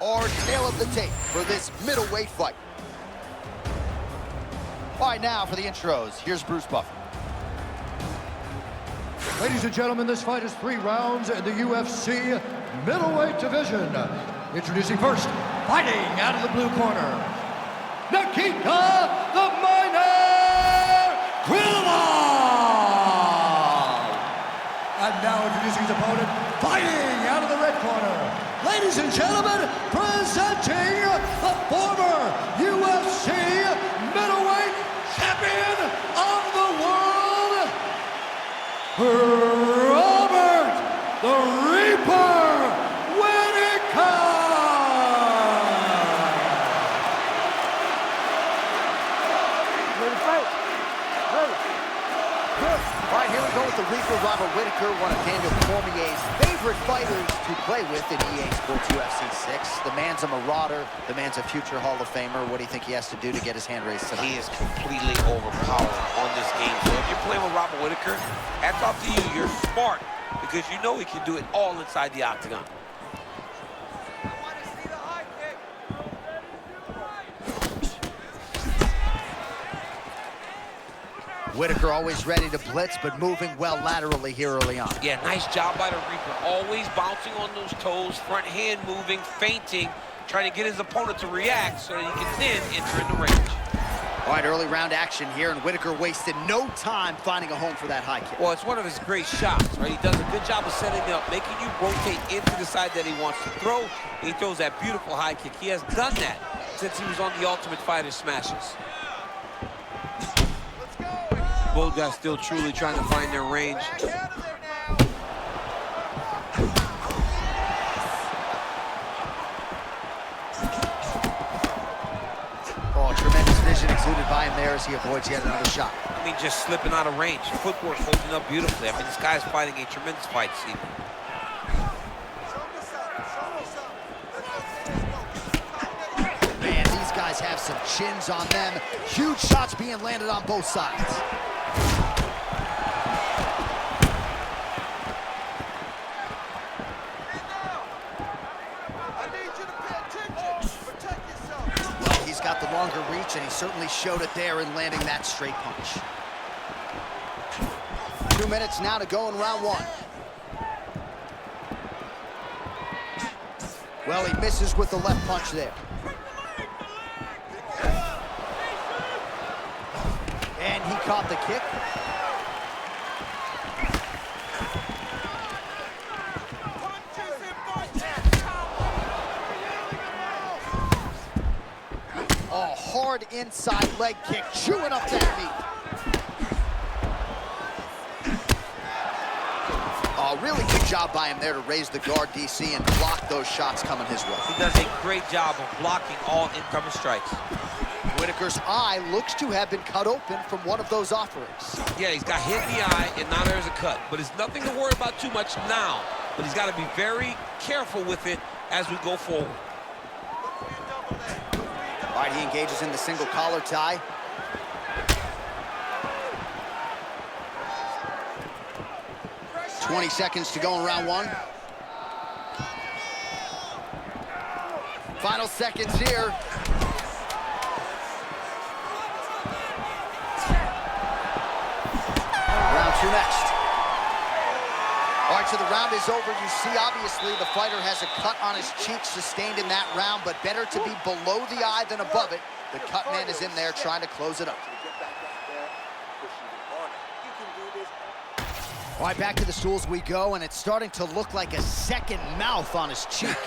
our tale of the tape for this middleweight fight. All right, now for the intros, here's Bruce Buffer. Ladies and gentlemen, this fight is 3 rounds in the UFC middleweight division. Introducing first, fighting out of the blue corner, Nikita the Miner Krylov. And now introducing his opponent, fighting out of the red corner, ladies and gentlemen, presenting the former UFC middleweight champion of the world, Robert the Reaper Whittaker! Ready to fight? Ready. Good. All right, here we go with the Reaper, Robert Whittaker, one of Daniel Cormier's favorite fighters to play with in EA Sports UFC 6. The man's a marauder. The man's a future Hall of Famer. What do you think he has to do to get his hand raised tonight? He is completely overpowered on this game. So if you're playing with Robert Whittaker, hats off to you. You're smart because you know he can do it all inside the octagon. Whittaker always ready to blitz, but moving well laterally here early on. Yeah, nice job by the Reaper. Always bouncing on those toes, front hand moving, feinting, trying to get his opponent to react so that he can then enter in the range. All right, early round action here, and Whittaker wasted no time finding a home for that high kick. Well, it's one of his great shots, right? He does a good job of setting it up, making you rotate into the side that he wants to throw. He throws that beautiful high kick. He has done that since he was on the Ultimate Fighter Smashes. Both guys still truly trying to find their range. Oh, tremendous vision exuded by him there as he avoids yet another shot. I mean, just slipping out of range. Footwork holding up beautifully. I mean, this guy's fighting a tremendous fight this evening. Man, these guys have some chins on them. Huge shots being landed on both sides. Well, he's got the longer reach, and he certainly showed it there in landing that straight punch. 2 minutes now to go in round 1. Well, he misses with the left punch there. And he caught the kick. A hard inside leg kick, chewing up that meat. Oh, really good job by him there to raise the guard, DC, and block those shots coming his way. He does a great job of blocking all incoming strikes. Whittaker's eye looks to have been cut open from one of those offerings. Yeah, he's got hit in the eye, and now there's a cut. But it's nothing to worry about too much now. But he's got to be very careful with it as we go forward. All right, he engages in the single collar tie. "20 seconds to go in round 1. Final seconds here. Round 2 next. All right, so the round is over. You see, obviously, the fighter has a cut on his cheek sustained in that round, but better to be below the eye than above it. The cut man is in there trying to close it up. All right, back to the stools we go, and it's starting to look like a second mouth on his cheek.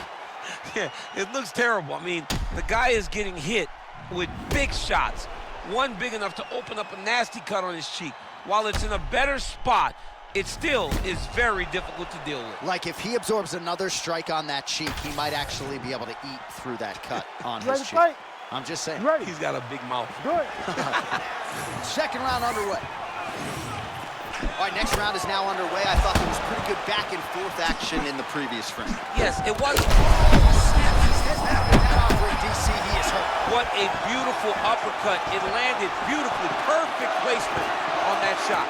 Yeah, it looks terrible. I mean, the guy is getting hit with big shots. One big enough to open up a nasty cut on his cheek. While it's in a better spot, it still is very difficult to deal with. Like if he absorbs another strike on that cheek, he might actually be able to eat through that cut on his cheek. Fight? I'm just saying. Ready? He's got a big mouth. Do it. Second round underway. All right, next round is now underway. I thought there was pretty good back and forth action in the previous frame. Yes, it was. DC, he is hurt. What a beautiful uppercut. It landed beautifully. Perfect placement on that shot.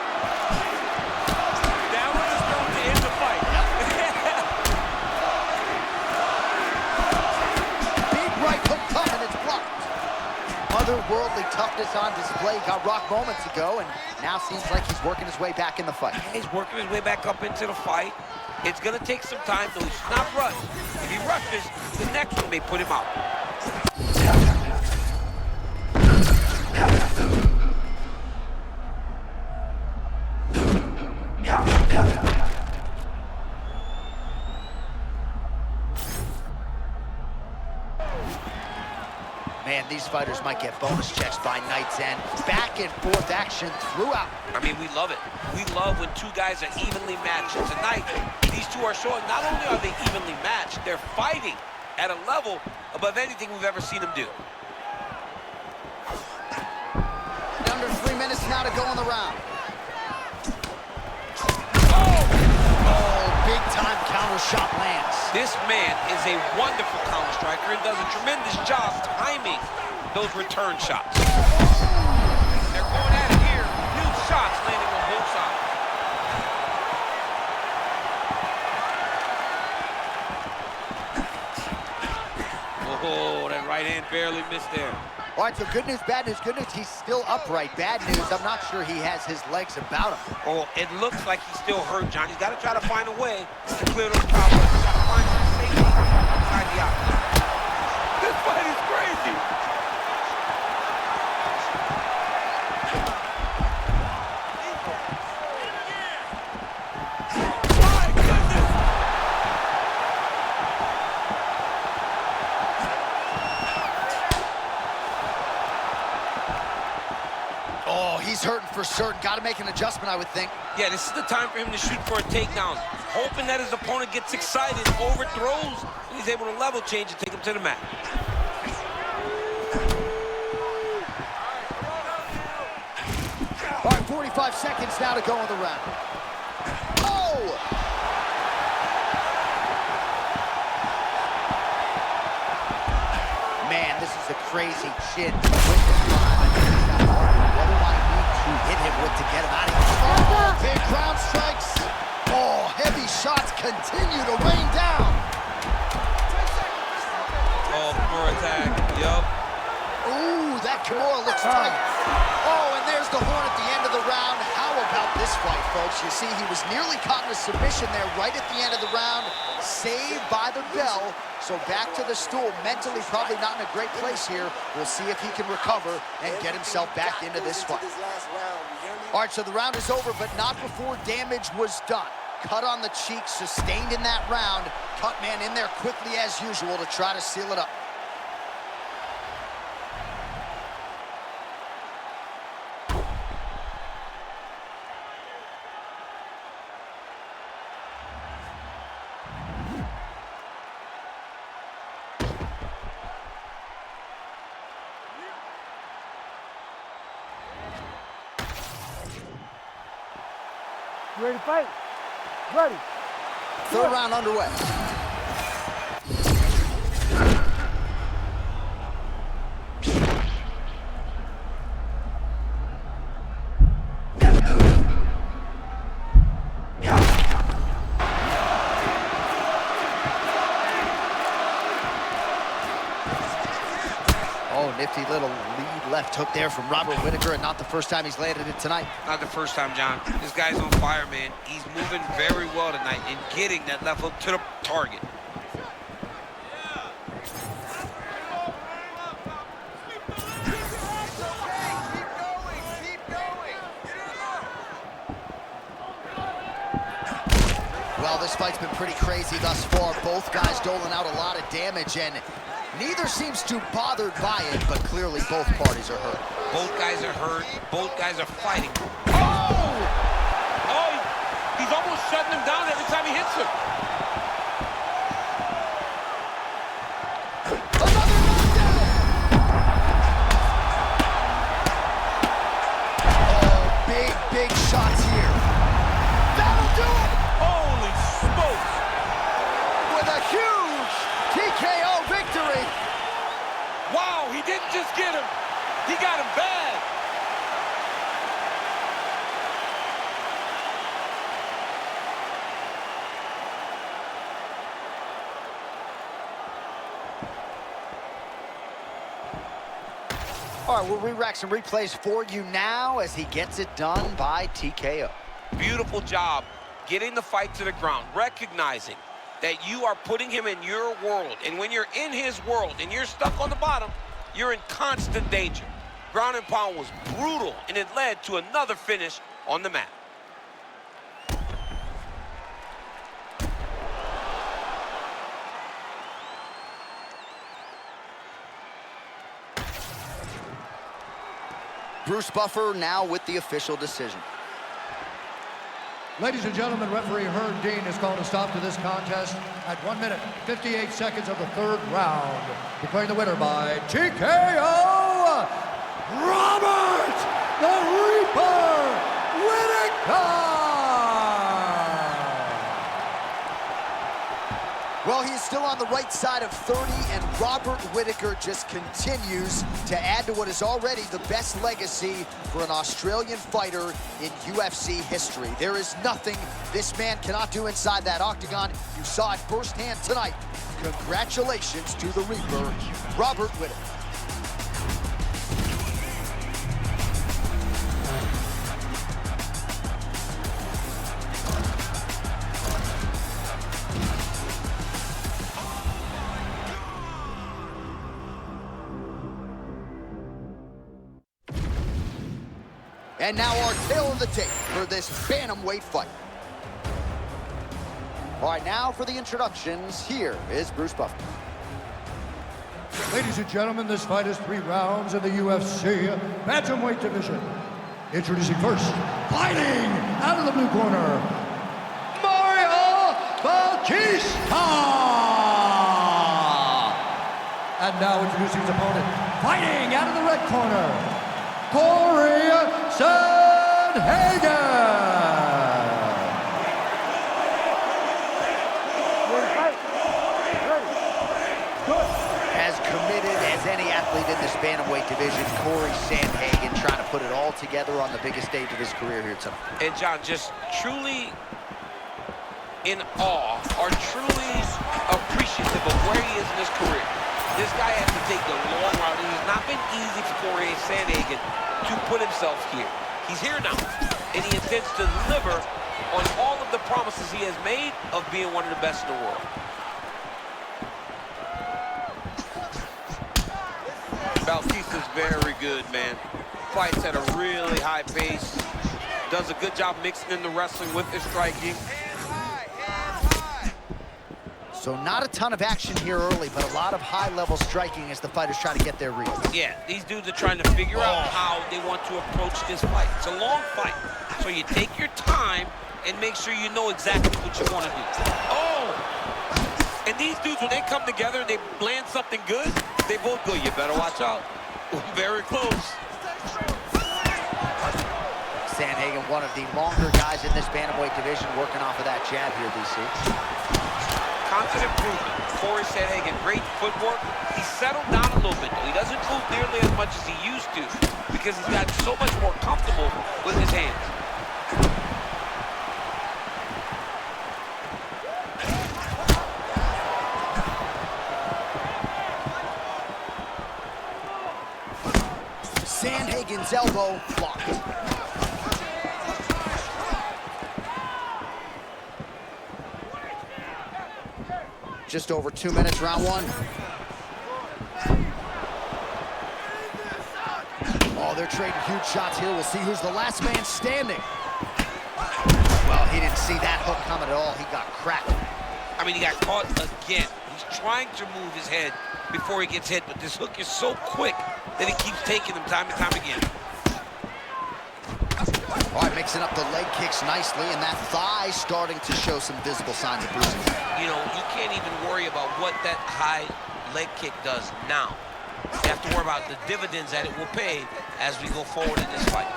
That one is going to end the fight. toughness on display. Got rocked moments ago, and now seems like he's working his way back in the fight. He's working his way back up into the fight. It's going to take some time, though. He should not rush. If he rushes, the next one may put him out. Man, these fighters might get bonus checks by night's end. Back and forth action throughout. I mean, we love it. We love when two guys are evenly matched. And tonight, these two are showing not only are they evenly matched, they're fighting at a level above anything we've ever seen them do. Under 3 minutes now to go in the round. Big time counter shot lands. This man is a wonderful counter striker and does a tremendous job timing those return shots. They're going at it here. Huge shots landing on both sides. Oh, that right hand barely missed there. All right, so good news, bad news. Good news, he's still upright. Bad news, I'm not sure he has his legs about him. Oh, it looks like he's still hurt, John. He's got to try to find a way to clear those cobwebs. He's got to find some safety inside the octagon. This fight is crazy. My goodness. Oh, he's hurting for certain. Got to make an adjustment, I would think. Yeah, this is the time for him to shoot for a takedown, hoping that his opponent gets excited, overthrows, and he's able to level change and take him to the mat. All right, 45 seconds now to go in the round. Oh! Man, this is a crazy chin with the drive. What do I need to hit him with to get him out of here? Oh, big ground strikes. Oh, heavy shots continue to rain down. Oh, more attack. Yup. Ooh, that Kimura looks tight. Oh, and there's the horn at the end of the round. How about this fight, folks? You see, he was nearly caught in a submission there right at the end of the round. Saved by the bell. So back to the stool. Mentally probably not in a great place here. We'll see if he can recover and get himself back into this fight. All right, so the round is over, but not before damage was done. Cut on the cheek, sustained in that round. Cut man in there quickly as usual to try to seal it up. You ready to fight? Ready. Third round underway. Oh, nifty little lead left hook there from Robert Whittaker, and not the first time he's landed it tonight. Not the first time, John. This guy's on fire, man. He's moving very well tonight and getting that left hook to the target. Well, this fight's been pretty crazy thus far. Both guys doling out a lot of damage, and neither seems too bothered by it, but clearly both parties are hurt. Both guys are hurt. Both guys are fighting. Oh! Oh, he's almost shutting him down every time he hits him. Another knockdown! Oh, big shots here. That'll do it! Holy smokes! With a huge TKO victory. Wow, he didn't just get him. He got him bad. All right, we'll re-rack some replays for you now as he gets it done by TKO. Beautiful job getting the fight to the ground, recognizing that you are putting him in your world. And when you're in his world and you're stuck on the bottom, you're in constant danger. Ground and pound was brutal, and it led to another finish on the mat. Bruce Buffer now with the official decision. Ladies and gentlemen, referee Herb Dean has called a stop to this contest at 1 minute, 58 seconds of the third round. Declaring the winner by TKO, Robert the Reaper Whittaker! Well, he's still on the right side of 30, and Robert Whittaker just continues to add to what is already the best legacy for an Australian fighter in UFC history. There is nothing this man cannot do inside that octagon. You saw it firsthand tonight. Congratulations to the Reaper, Robert Whittaker. And now our tale of the tape for this bantamweight fight. All right, now for the introductions, here is Bruce Buffer. Ladies and gentlemen, this fight is 3 rounds in the UFC bantamweight division. Introducing first, fighting out of the blue corner, Mario Bautista! And now introducing his opponent, fighting out of the red corner, Corey Sandhagen! As committed as any athlete in this bantamweight division, Corey Sandhagen trying to put it all together on the biggest stage of his career here tonight. And John, just truly in awe, or truly appreciative of where he is in his career. This guy has to take the long route. It has not been easy for Corey Sandhagen to put himself here. He's here now, and he intends to deliver on all of the promises he has made of being one of the best in the world. Bautista's very good, man. Fights at a really high pace. Does a good job mixing in the wrestling with the striking. So not a ton of action here early, but a lot of high-level striking as the fighters try to get their read. Yeah, these dudes are trying to figure out how they want to approach this fight. It's a long fight, so you take your time and make sure you know exactly what you want to do. Oh! And these dudes, when they come together and they land something good, they both go, you better watch out. Very close. Sandhagen, one of the longer guys in this bantamweight division, working off of that jab here, DC. Constant improvement. Corey Sandhagen, great footwork. He's settled down a little bit, though. He doesn't move nearly as much as he used to because he's gotten so much more comfortable with his hands. Sandhagen's elbow blocked. Just over 2 minutes, round 1. Oh, they're trading huge shots here. We'll see who's the last man standing. Well, he didn't see that hook coming at all. He got cracked. I mean, he got caught again. He's trying to move his head before he gets hit, but this hook is so quick that he keeps taking him time and time again. All right, mixing up the leg kicks nicely, and that thigh starting to show some visible signs of bruising. You know, you can't even worry about what that high leg kick does now. You have to worry about the dividends that it will pay as we go forward in this fight.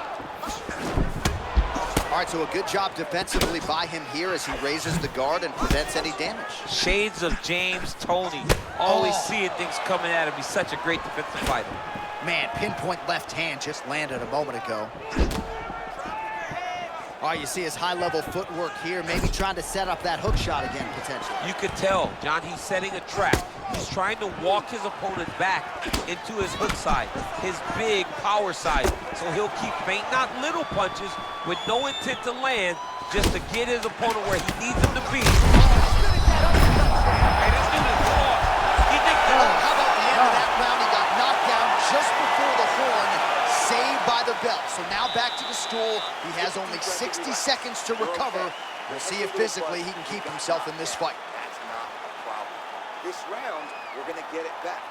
All right, so a good job defensively by him here as he raises the guard and prevents any damage. Shades of James Toney. Always seeing things coming at him. He's such a great defensive fighter. Man, pinpoint left hand just landed a moment ago. All right, you see his high-level footwork here, maybe trying to set up that hook shot again, potentially. You could tell, John, he's setting a trap. He's trying to walk his opponent back into his hook side, his big power side. So he'll keep feinting out little punches with no intent to land, just to get his opponent where he needs him to be. Hey, this dude is lost. He thinks How about the end of that round? He got knocked down just before the horn, saved by the bell. So now back to the stool. He has only 60 seconds to recover. We'll see if physically he can keep himself in this fight. That's not a problem. This round, we're going to get it back.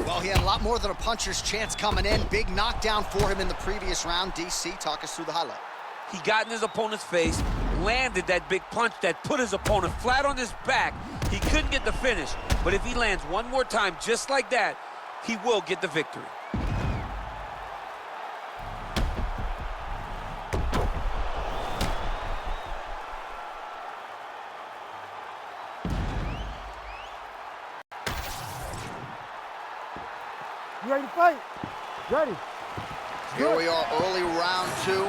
Well, he had a lot more than a puncher's chance coming in. Big knockdown for him in the previous round. DC, talk us through the highlight. he got in his opponent's face, landed that big punch that put his opponent flat on his back. He couldn't get the finish, but if he lands one more time just like that, he will get the victory. You ready to fight? Ready. Here we are, early round two.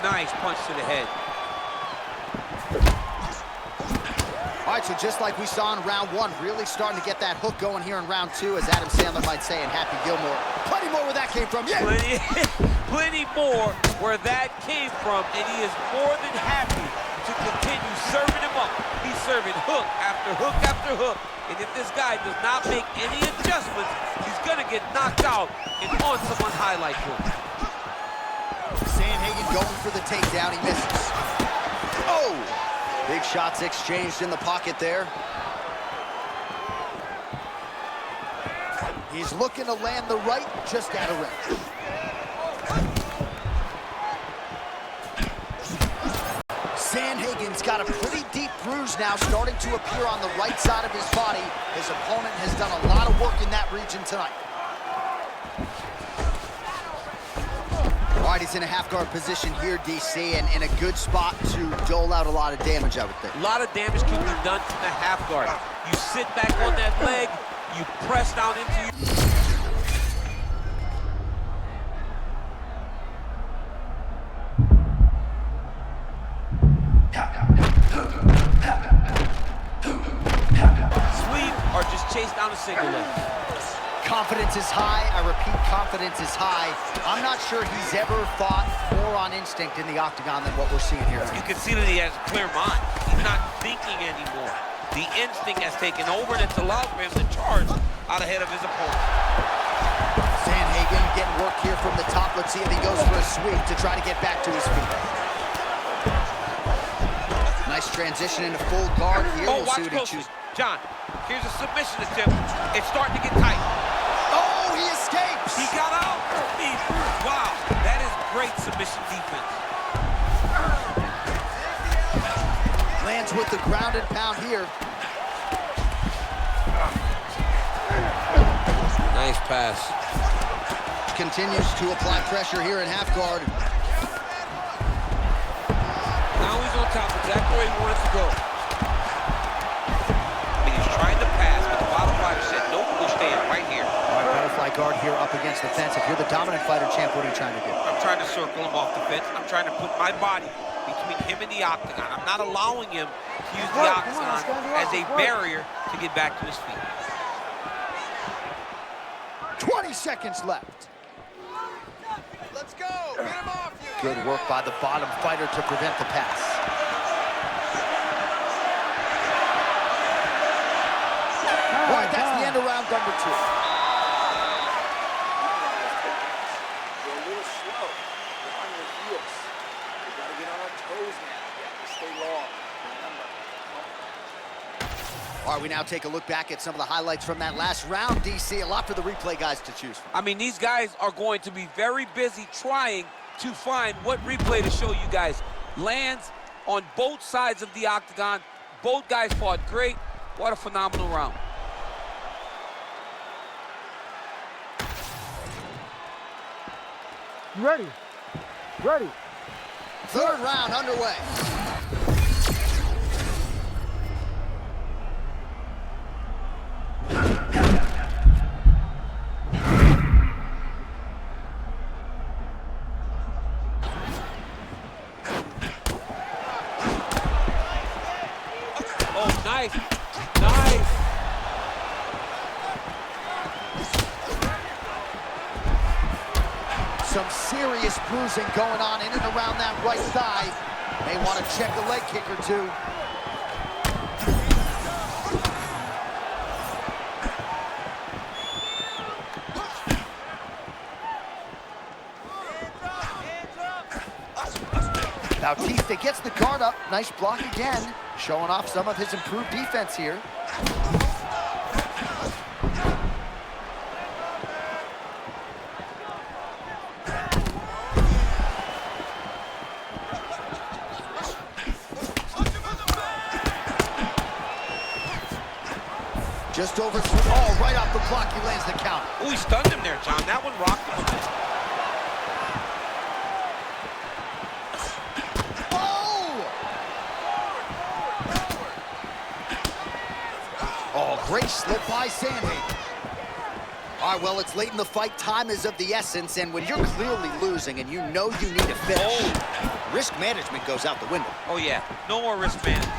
Nice punch to the head. All right, so just like we saw in round one, really starting to get that hook going here in round two, as Adam Sandler might say, and Happy Gilmore. Plenty more where that came from, yeah! Plenty more where that came from, and he is more than happy to continue serving him up. He's serving hook after hook after hook, and if this guy does not make any adjustments, he's gonna get knocked out and on someone's highlight hook. Sandhagen going for the takedown, he misses. Oh! Big shots exchanged in the pocket there. He's looking to land the right, just out of range. Sandhagen's got a pretty deep bruise now starting to appear on the right side of his body. His opponent has done a lot of work in that region tonight. All right, he's in a half-guard position here, DC, and in a good spot to dole out a lot of damage, I would think. A lot of damage can be done from the half guard. You sit back on that leg, you press down into your... Sweep or just chase down a single leg. Confidence is high. I repeat, confidence is high. I'm not sure he's ever fought more on instinct in the octagon than what we're seeing here. You can see that he has a clear mind. He's not thinking anymore. The instinct has taken over, and it's allowed for him to charge out ahead of his opponent. Sandhagen getting work here from the top. Let's see if he goes for a sweep to try to get back to his feet. Nice transition into full guard here. Oh, We'll watch see what he closely. chooses. John, here's a submission attempt. It's starting to get tight. Oh, he escapes! He got out. Wow, that is great submission defense. Lands with the ground and pound here. Nice pass. Continues to apply pressure here in half guard. Now he's on top, exactly where he wants to go. And he's trying to pass, but the bottom line said, nope, we're staying right here. All right, butterfly guard here up against the fence. If you're the dominant fighter, champ, what are you trying to do? I'm trying to circle him off the fence. I'm trying to put my body between him and the octagon. I'm not allowing him to use the octagon as a barrier to get back to his feet. 20 seconds left. Let's go. Get him off you. Good work by the bottom fighter to prevent the pass. All right, that's the end of round number two. You're a little slow. You're on your heels. You got to get on our toes now. You have to stay long. Remember. All right, we now take a look back at some of the highlights from that last round, DC. A lot for the replay guys to choose from. I mean, these guys are going to be very busy trying to find what replay to show you guys. Lands on both sides of the octagon. Both guys fought great. What a phenomenal round. You ready? Ready. Third round underway. Some serious bruising going on in and around that right thigh. May want to check a leg kick or two. Bautista gets the guard up. Nice block again, showing off some of his improved defense here. Just over through. Oh, right off the block, he lands the count. Oh, he stunned him there, John. That one rocked him a bit. Great slip by Sandhagen. All right, well, it's late in the fight. Time is of the essence, and when you're clearly losing and you know you need a finish, risk management goes out the window. Oh, yeah. No more risk management.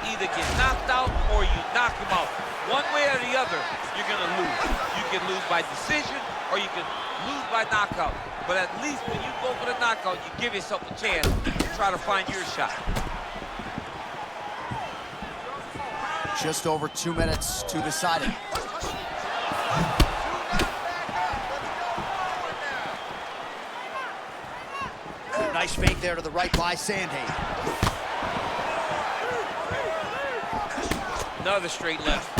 Either get knocked out or you knock him out. One way or the other, you're going to lose. You can lose by decision or you can lose by knockout. But at least when you go for the knockout, you give yourself a chance to try to find your shot. Just over 2 minutes to decide it. Nice fake there to the right by Sandhagen. Another straight left.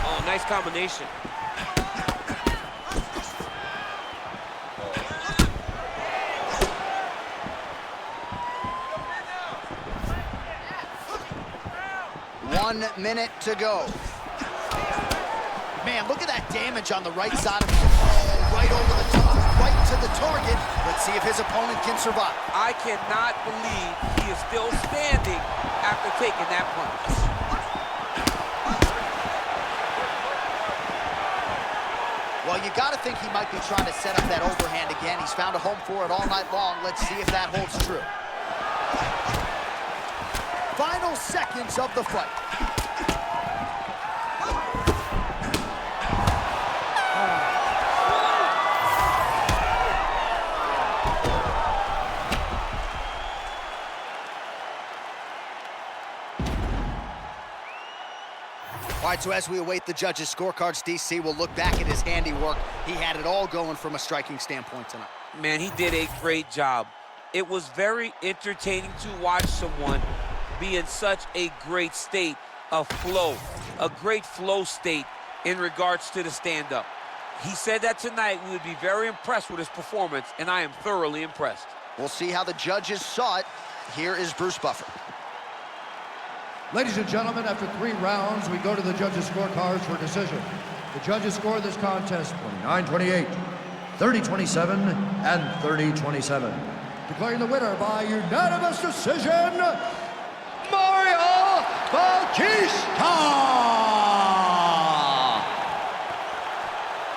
Oh, nice combination. One minute to go. Man, look at that damage on the right side of him. Oh, right over the top, right to the target. Let's see if his opponent can survive. I cannot believe he is still standing after taking that punch. Well, you got to think he might be trying to set up that overhand again. He's found a home for it all night long. Let's see if that holds true. Final seconds of the fight. All right, so as we await the judges' scorecards, DC will look back at his handiwork. He had it all going from a striking standpoint tonight. Man, he did a great job. It was very entertaining to watch someone be in such a great state of flow, a great flow state in regards to the stand-up. He said that tonight we would be very impressed with his performance, and I am thoroughly impressed. We'll see how the judges saw it. Here is Bruce Buffer. Ladies and gentlemen, after 3 rounds, we go to the judges' scorecards for decision. The judges scored this contest 29-28, 30-27, and 30-27. Declaring the winner by unanimous decision, Mario Bautista!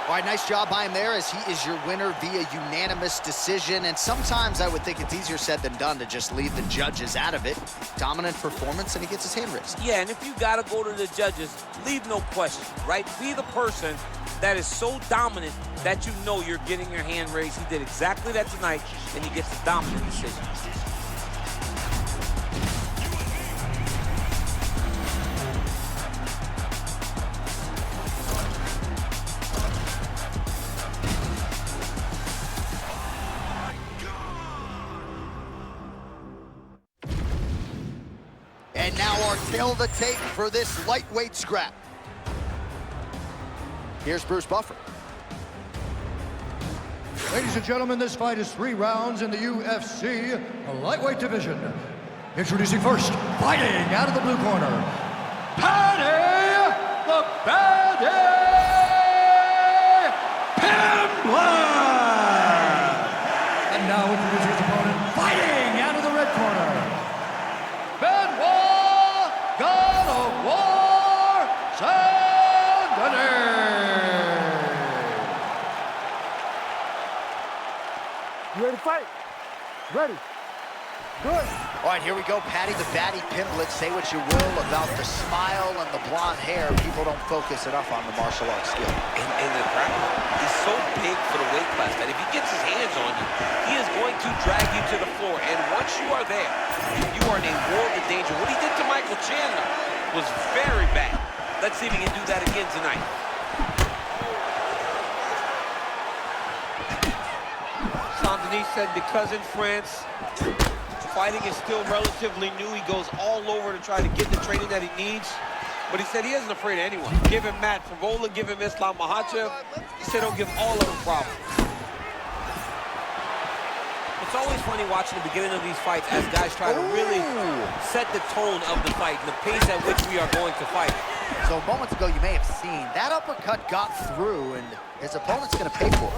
All right, nice job by him there, as he is your winner via unanimous decision. And sometimes I would think it's easier said than done to just leave the judges out of it. Dominant performance, and he gets his hand raised. Yeah, and if you got to go to the judges, leave no question, right? Be the person that is so dominant that you know you're getting your hand raised. He did exactly that tonight, and he gets a dominant decision. And now our tail of the tape for this lightweight scrap. Here's Bruce Buffer. Ladies and gentlemen, this fight is 3 rounds in the UFC lightweight division. Introducing first, fighting out of the blue corner, Paddy the Bandit Pimblett! And now introducing his opponent, fighting out of the red corner, Benoit God of War Saint-Denis! You ready to fight? Ready. Good. All right, here we go. Patty the Batty Pimblett. Say what you will about the smile and the blonde hair. People don't focus enough on the martial arts skill. And the grappler, he's so big for the weight class that if he gets his hands on you, he is going to drag you to the floor. And once you are there, you are in a world of danger. What he did to Michael Chandler was very bad. Let's see if he can do that again tonight. Saint-Denis said because in France, fighting is still relatively new. He goes all over to try to get the training that he needs. But he said he isn't afraid of anyone. Give him Matt Favola, give him Islam Makhachev. He said he'll give all of them problems. It's always funny watching the beginning of these fights as guys try to really set the tone of the fight and the pace at which we are going to fight. So moments ago, you may have seen that uppercut got through, and his opponent's going to pay for it.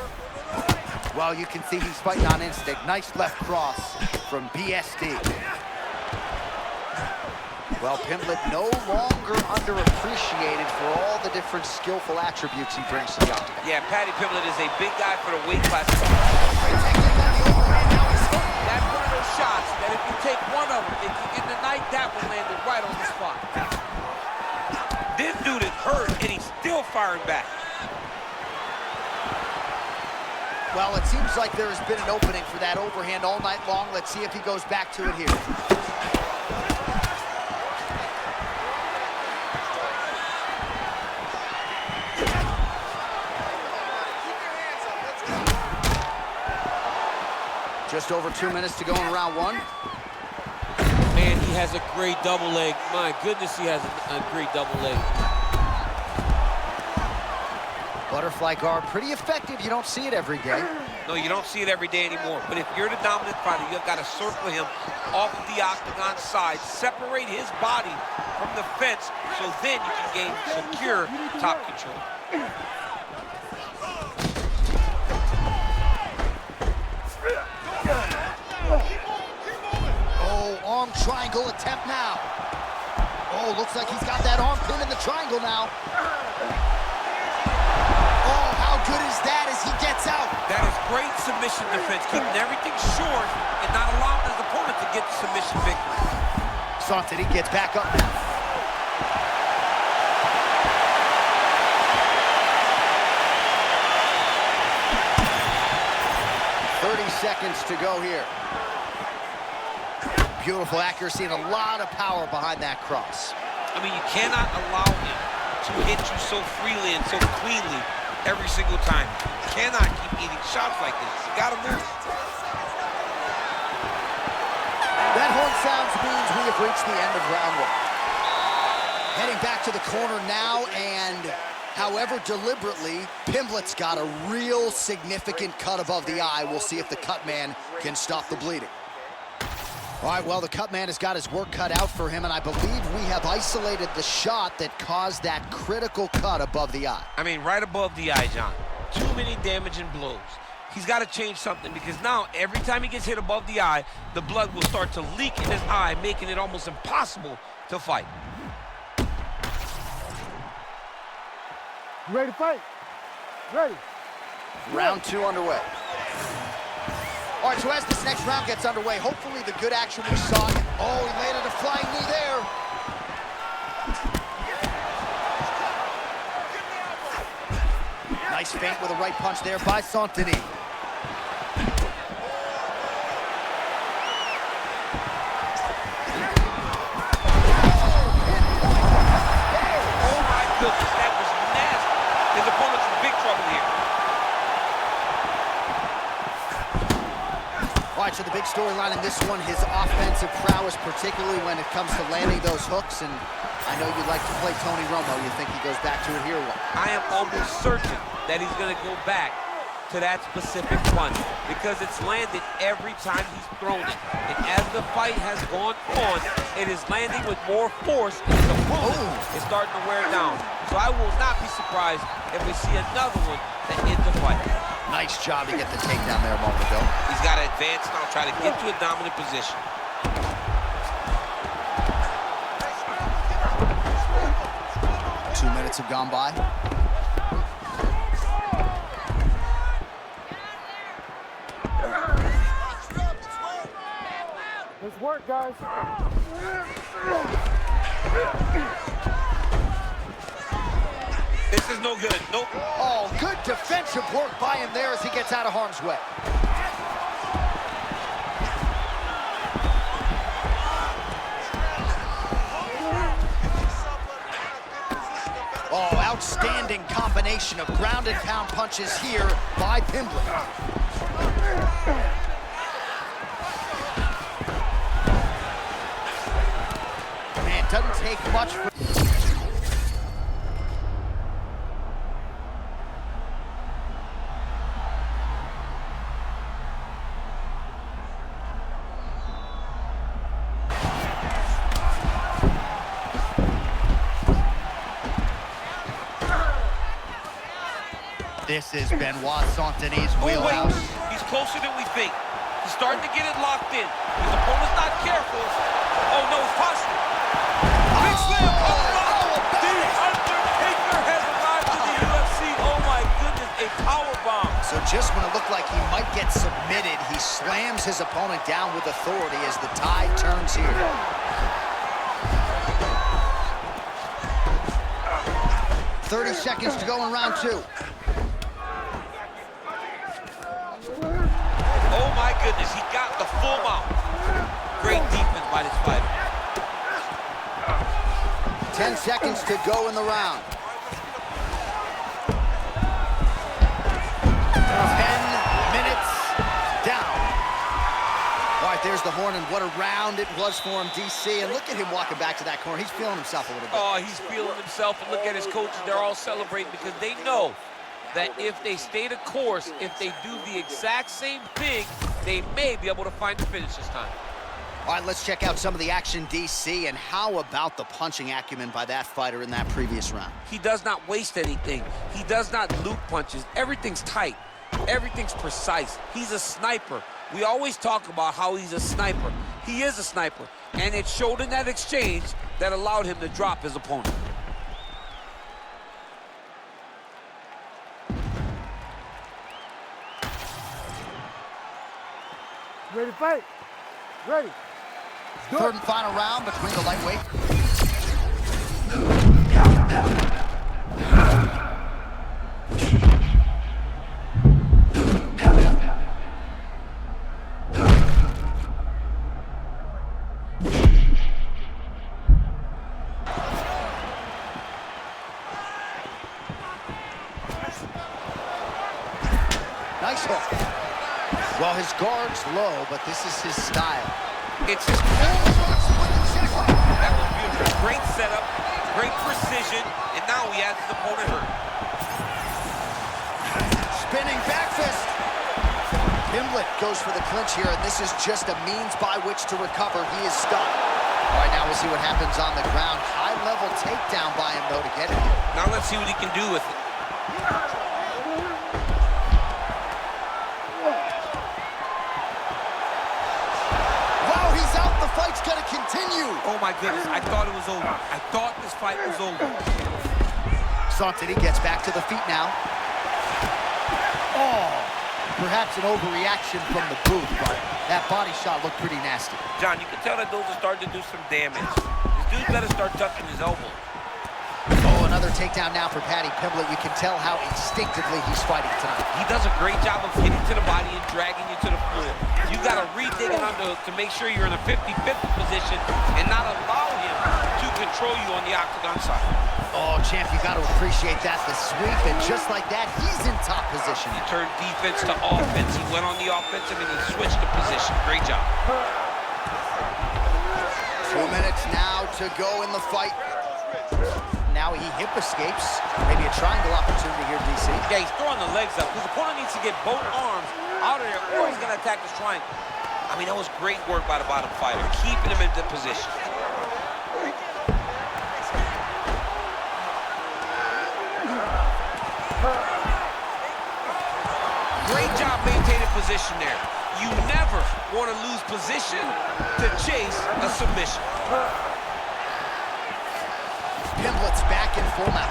Well, you can see he's fighting on instinct. Nice left cross from BSD. Well, Pimblett no longer underappreciated for all the different skillful attributes he brings to the octagon. Yeah, Paddy Pimblett is a big guy for the weight class. That's one of those shots that if you take one of them, in the night, that one landed right on the spot. This dude is hurt, and he's still firing back. Well, it seems like there has been an opening for that overhand all night long. Let's see if he goes back to it here. Just over 2 minutes to go in round one. Man, he has a great double leg. My goodness, he has a great double leg. Butterfly guard, pretty effective. You don't see it every day. No, you don't see it every day anymore. But if you're the dominant fighter, you've got to circle him off of the octagon side, separate his body from the fence, so then you can gain secure top control. Oh, arm triangle attempt now. Oh, looks like he's got that arm pin in the triangle now. How good is that as he gets out? That is great submission defense, keeping everything short and not allowing his opponent to get the submission victory. Saint-Denis gets back up now. Seconds to go here. Beautiful accuracy and a lot of power behind that cross. I mean, you cannot allow him to hit you so freely and so cleanly every single time. You cannot keep eating shots like this. You gotta move. That horn sounds means we have reached the end of round one. Heading back to the corner now, and however deliberately, Pimblett's got a real significant cut above the eye. We'll see if the cut man can stop the bleeding. All right, well, the cut man has got his work cut out for him, and I believe we have isolated the shot that caused that critical cut above the eye. I mean, right above the eye, John. Too many damaging blows. He's got to change something, because now every time he gets hit above the eye, the blood will start to leak in his eye, making it almost impossible to fight. You ready to fight? Ready. Round two underway. All right, so as this next round gets underway, hopefully the good action we saw. Oh, he landed a flying knee there. Nice feint with a right punch there by Saint-Denis. Oh my goodness, that was nasty. His opponent's in big trouble here. All right, so the big storyline in this one, his offensive prowess, particularly when it comes to landing those hooks. And I know you like to play Tony Romo. You think he goes back to it here? I am almost certain that he's going to go back to that specific punch because it's landed every time he's thrown it. And as the fight has gone on, it is landing with more force, and his opponent is starting to wear down. So I will not be surprised if we see another one that ends the fight. Nice job to get the takedown there a moment ago. He's got to advance now, try to get to a dominant position. 2 minutes have gone by. Let's work. work, guys. This is no good. Nope. Oh, good defensive work by him there as he gets out of harm's way. Oh, outstanding combination of ground and pound punches here by Pimblett. Man, it doesn't take much for... This is Benoit Saint-Denis' wheelhouse. He's closer than we think. He's starting to get it locked in. His opponent's not careful. Oh, no, it's possible. Big slam. The Undertaker has arrived to the UFC. Oh, my goodness, a powerbomb. So just when it looked like he might get submitted, he slams his opponent down with authority as the tide turns here. "30 seconds to go in round 2. Oh, my goodness, he got the full mount. Great defense by this fighter. 10 seconds to go in the round. 10 minutes down. All right, there's the horn, and what a round it was for him, DC. And look at him walking back to that corner. He's feeling himself a little bit. Oh, he's feeling himself, and look at his coaches. They're all celebrating because they know that if they stay the course, if they do the exact same thing, they may be able to find the finish this time. All right, let's check out some of the action, DC, and how about the punching acumen by that fighter in that previous round? He does not waste anything. He does not loop punches. Everything's tight. Everything's precise. He's a sniper. We always talk about how he's a sniper. He is a sniper, and it showed in that exchange that allowed him to drop his opponent. Ready to fight? Ready. Third and final round between the lightweight. Nice hook. Well, his guard's low, but this is his style. It's his... That was beautiful. Great setup, great precision, and now he has his opponent hurt. Spinning back fist. Pimblett goes for the clinch here, and this is just a means by which to recover. He is stunned. All right, now we'll see what happens on the ground. High-level takedown by him, though, to get it. Now let's see what he can do with it. Fight's gonna continue. Oh my goodness, I thought it was over. I thought this fight was over. Saint-Denis gets back to the feet now. Oh, perhaps an overreaction from the booth, but that body shot looked pretty nasty. John, you can tell that those are starting to do some damage. This dude better start ducking his elbow. Oh, another takedown now for Paddy Pimblett. You can tell how instinctively he's fighting tonight. He does a great job of getting to the body and dragging you to the floor. You got to re-dig it under to make sure you're in a 50-50 position and not allow him to control you on the octagon side. Oh, champ, you got to appreciate that. The sweep, and just like that, he's in top position. He turned defense to offense. He went on the offensive and he switched the position. Great job. 2 minutes now to go in the fight. Now he hip escapes. Maybe a triangle opportunity here, DC. Yeah, he's throwing the legs up. His opponent needs to get both arms out of there or he's going to attack this triangle. I mean, that was great work by the bottom fighter, keeping him in the position. Great job maintaining position there. You never want to lose position to chase a submission. Pimblett's back in full mount.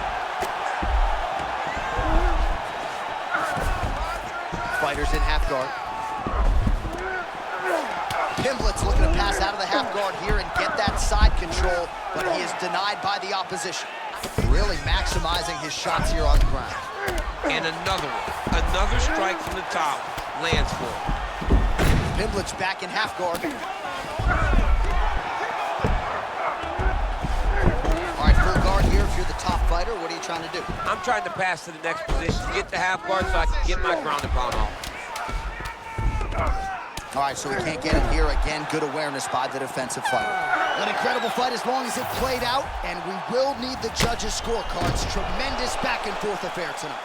Fighters in half guard. Pimblett's looking to pass out of the half guard here and get that side control, but he is denied by the opposition. Really maximizing his shots here on the ground. And another one. Another strike from the top lands for him. Pimblett's back in half guard. All right, full guard here. If you're the top fighter, what are you trying to do? I'm trying to pass to the next position, get the half guard so I can get my ground and pound off. All right, so we can't get it here. Again, good awareness by the defensive fighter. An incredible fight as long as it played out, and we will need the judges' scorecards. Tremendous back-and-forth affair tonight.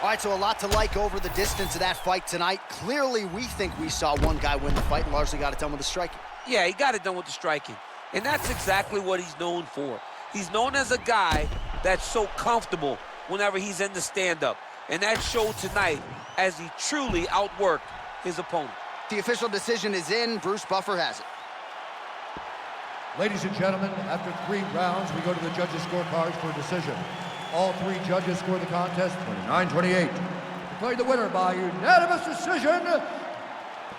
All right, so a lot to like over the distance of that fight tonight. Clearly, we think we saw one guy win the fight and largely got it done with the striking. Yeah, he got it done with the striking. And that's exactly what he's known for. He's known as a guy that's so comfortable whenever he's in the stand-up. And that showed tonight as he truly outworked his opponent. The official decision is in. Bruce Buffer has it. Ladies and gentlemen, after 3 rounds, we go to the judges' scorecards for a decision. All 3 judges scored the contest 29-28. Declared the winner by unanimous decision,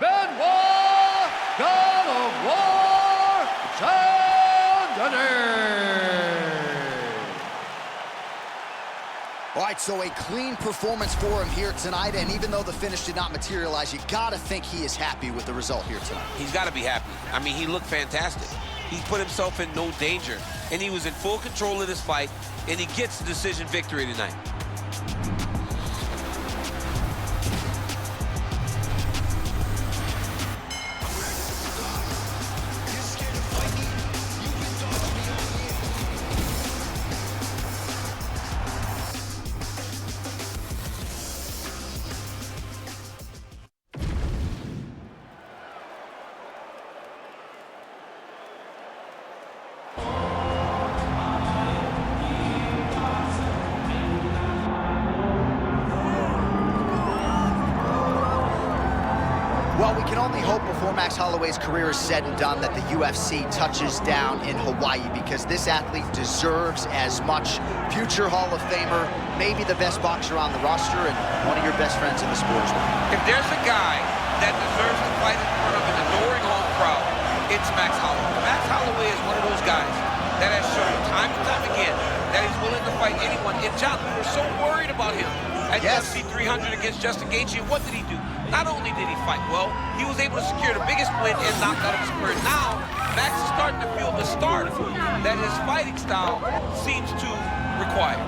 Benoit God of War Saint-Denis. All right, so a clean performance for him here tonight, and even though the finish did not materialize, you gotta think he is happy with the result here tonight. He's got to be happy. I mean, he looked fantastic. He put himself in no danger, and he was in full control of this fight, and he gets the decision victory tonight. Well, we can only hope before Max Holloway's career is said and done that the UFC touches down in Hawaii, because this athlete deserves as much. Future Hall of Famer, maybe the best boxer on the roster, and one of your best friends in the sport as well. If there's a guy that deserves to fight in front of an adoring home crowd, it's Max Holloway. Max Holloway is one of those guys that has shown time and time again that he's willing to fight anyone. And John, we were so worried about him at UFC 300 against Justin Gaethje. What did he do? Not only did he fight well, he was able to secure the biggest win and knock out his career. Now, Max is starting to feel the stardom that his fighting style seems to require.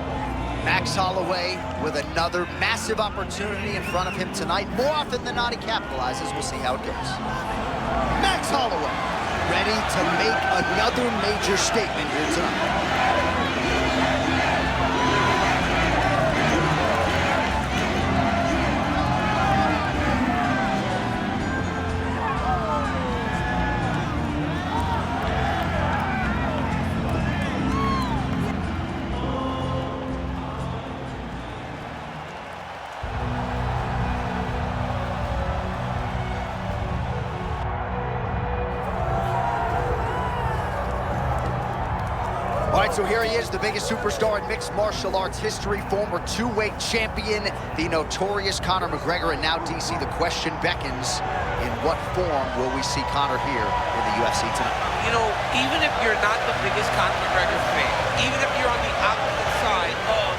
Max Holloway with another massive opportunity in front of him tonight. More often than not, he capitalizes. We'll see how it goes. Max Holloway, ready to make another major statement here tonight. All right, so here he is, the biggest superstar in mixed martial arts history, former 2-weight champion, the notorious Conor McGregor, and now, DC, the question beckons, in what form will we see Conor here in the UFC tonight? You know, even if you're not the biggest Conor McGregor fan, even if you're on the opposite side of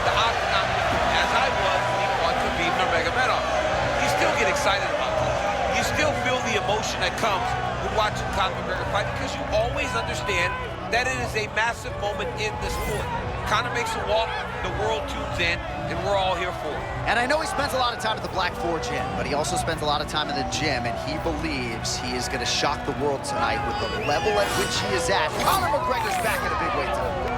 the octagon, as I was when he fought Khabib Nurmagomedov, you still get excited about this. You still feel the emotion that comes with watching Conor McGregor fight, because you always understand that it is a massive moment in the sport. Conor makes a walk, the world tunes in, and we're all here for it. And I know he spends a lot of time at the Black Forge Inn, but he also spends a lot of time in the gym, and he believes he is going to shock the world tonight with the level at which he is at. Conor McGregor's back at a big weight tonight.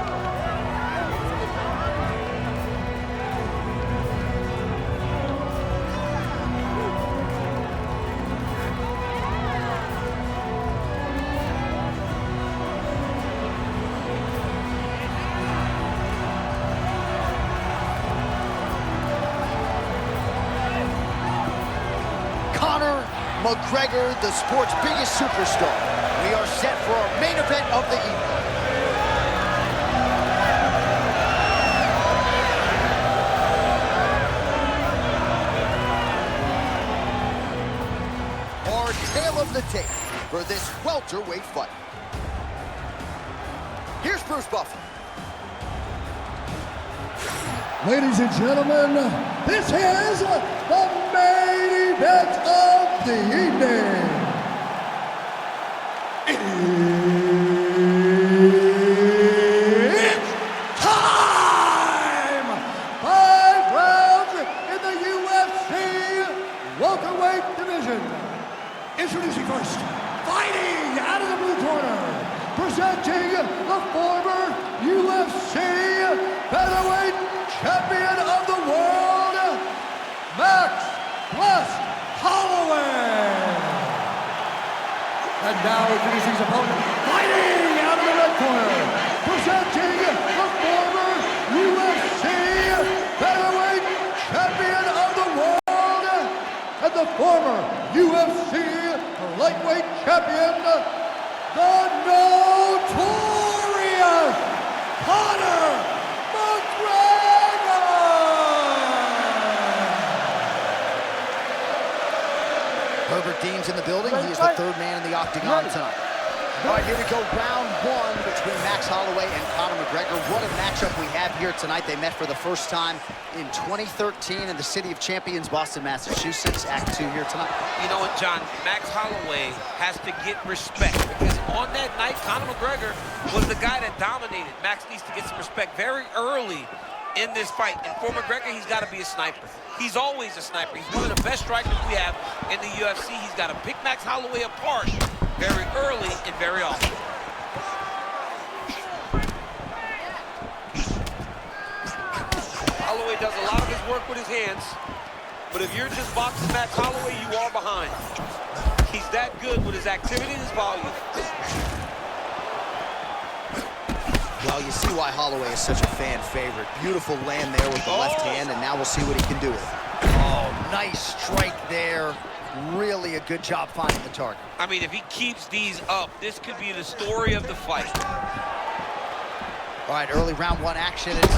Conor McGregor, the sport's biggest superstar. We are set for our main event of the evening. Our tale of the tape. for this welterweight fight. Here's Bruce Buffer. Ladies and gentlemen, this is the main event of the evening. It's time! 5 rounds in the UFC welterweight division. Introducing first, fighting out of the blue corner, presenting the former UFC featherweight champion of the world, Max Holloway. And now introducing his opponent, fighting out of the red corner, presenting the former UFC featherweight champion of the world, and the former UFC lightweight champion, the notorious Conor McGregor! Herbert Dean's in the building. He is the third man in the octagon tonight. All right, here we go, round 1 between Max Holloway and Conor McGregor. What a matchup we have here tonight. They met for the first time in 2013 in the city of champions, Boston, Massachusetts. Act 2 here tonight. You know what, John? Max Holloway has to get respect because on that night, Conor McGregor was the guy that dominated. Max needs to get some respect very early in this fight. And for McGregor, he's got to be a sniper. He's always a sniper. He's one of the best strikers we have in the UFC. He's got to pick Max Holloway apart very early and very often. Holloway does a lot of his work with his hands, but if you're just boxing Max Holloway, you are behind. He's that good with his activity and his volume. Well, you see why Holloway is such a fan favorite. Beautiful land there with the left hand, and now we'll see what he can do with it. Oh, nice strike there. Really a good job finding the target. I mean, if he keeps these up, this could be the story of the fight. All right, early round 1 action. It's...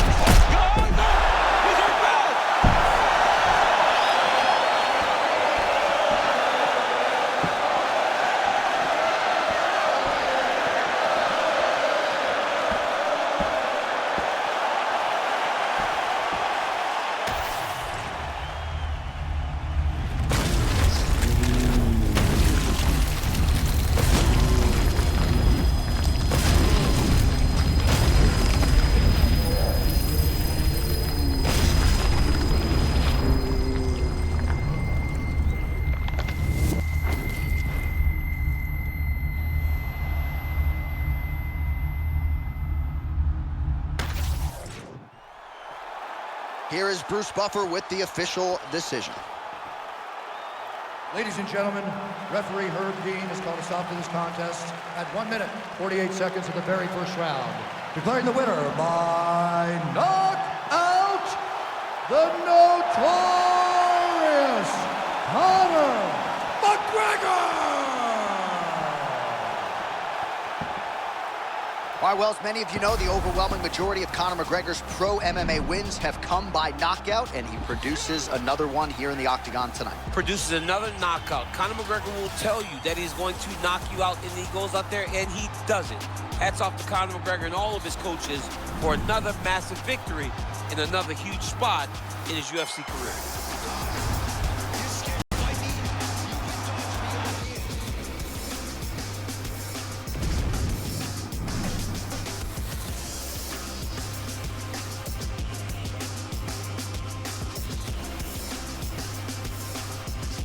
Here is Bruce Buffer with the official decision. Ladies and gentlemen, referee Herb Dean has called a stop to this contest at 1 minute, 48 seconds of the very first round, declaring the winner by knockout, the notorious Conor McGregor! All right, well, as many of you know, the overwhelming majority of Conor McGregor's pro MMA wins have come by knockout, and he produces another one here in the octagon tonight. Produces another knockout. Conor McGregor will tell you that he's going to knock you out, and he goes out there and he does it. Hats off to Conor McGregor and all of his coaches for another massive victory in another huge spot in his UFC career.